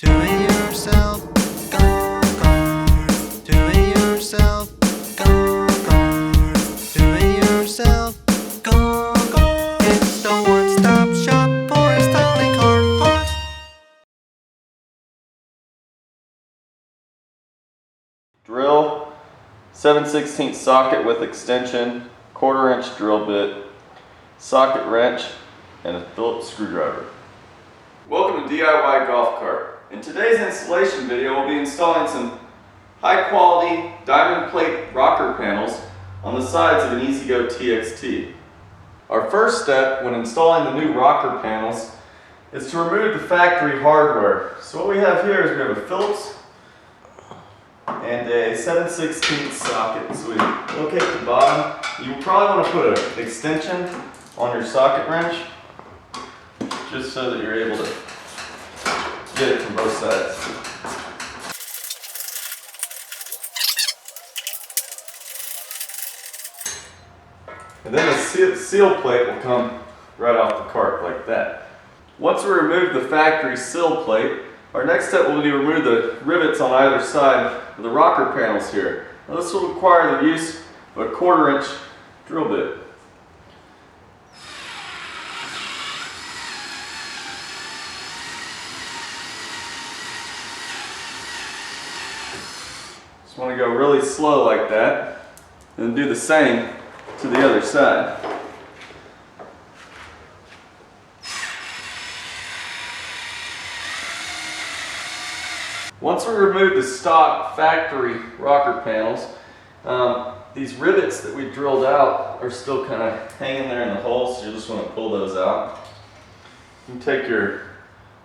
Do it yourself, go kart. Do it yourself, go kart. Do it yourself, go kart. It's the one-stop shop for installing kart parts. Drill, 7/16 socket with extension, 1/4 inch drill bit, socket wrench, and a Phillips screwdriver. Welcome to DIY Golf Cart. In today's installation video, we'll be installing some high quality diamond plate rocker panels on the sides of an EZGO TXT. Our first step when installing the new rocker panels is to remove the factory hardware. So what we have here is we have a Phillips and a 7/16 socket. So we locate the bottom. You probably want to put an extension on your socket wrench just so that you're able to get it from both sides. And then the seal plate will come right off the cart like that. Once we remove the factory seal plate, our next step will be to remove the rivets on either side of the rocker panels here. Now this will require the use of a 1/4 inch drill bit. Just want to go really slow like that and do the same to the other side. Once we remove the stock factory rocker panels, these rivets that we drilled out are still kind of hanging there in the hole, so you just want to pull those out. You can take your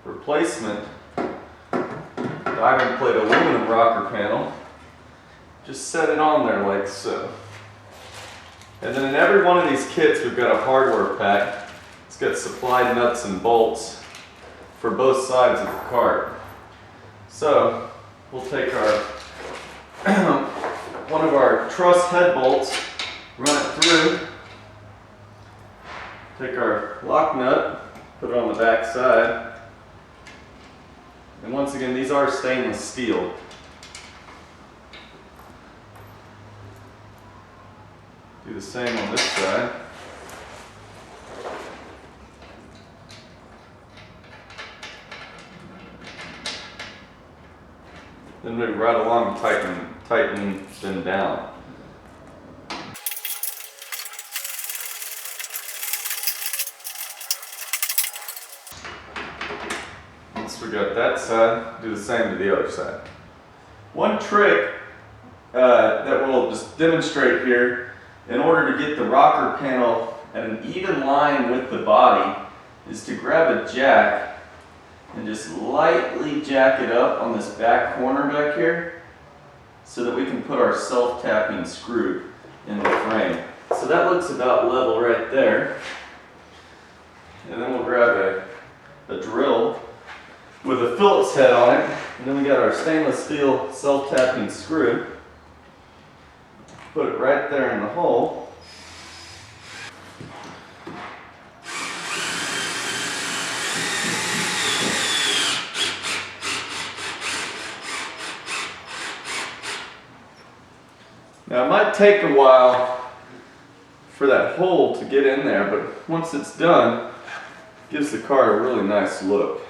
replacement diamond plate aluminum rocker panel, just set it on there like so. And then in every one of these kits we've got a hardware pack. It's got supplied nuts and bolts for both sides of the cart. So we'll take our one of our truss head bolts, run it through, take our lock nut, put it on the back side, and once again these are stainless steel. Do the same on this side. Then move right along, tighten them down. Once we got that side, do the same to the other side. One trick that we'll just demonstrate here, in order to get the rocker panel at an even line with the body, is to grab a jack and just lightly jack it up on this back corner back here so that we can put our self-tapping screw in the frame. So that looks about level right there. And then we'll grab a drill with a Phillips head on it, and then we got our stainless steel self-tapping screw. Put it right there in the hole. Now it might take a while for that hole to get in there, but once it's done, it gives the cart a really nice look.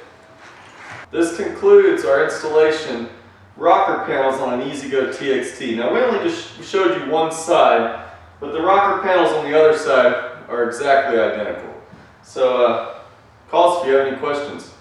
This concludes our installation rocker panels on an EZGO TXT. Now we only just showed you one side, but the rocker panels on the other side are exactly identical. So call us if you have any questions.